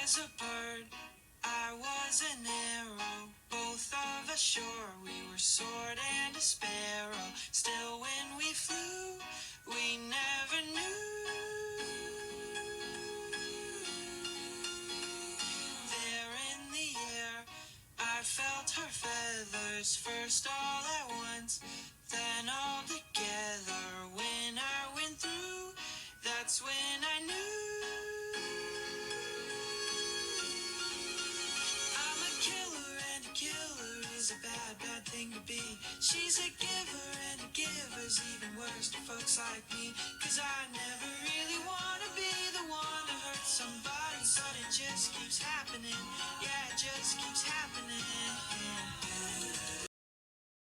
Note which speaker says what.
Speaker 1: was a bird, I was an arrow, both of us sure we were sword and a sparrow. Still when we flew, we never knew. There in the air, I felt her feathers, first all at once, then all together. When I went through, that's when I knew. I'm a killer and a killer is a bad, bad thing to be. She's a giver and a giver's even worse to folks like me. 'Cause I never really wanna be the one to hurt somebody, but it just keeps happening. Yeah, it just keeps happening.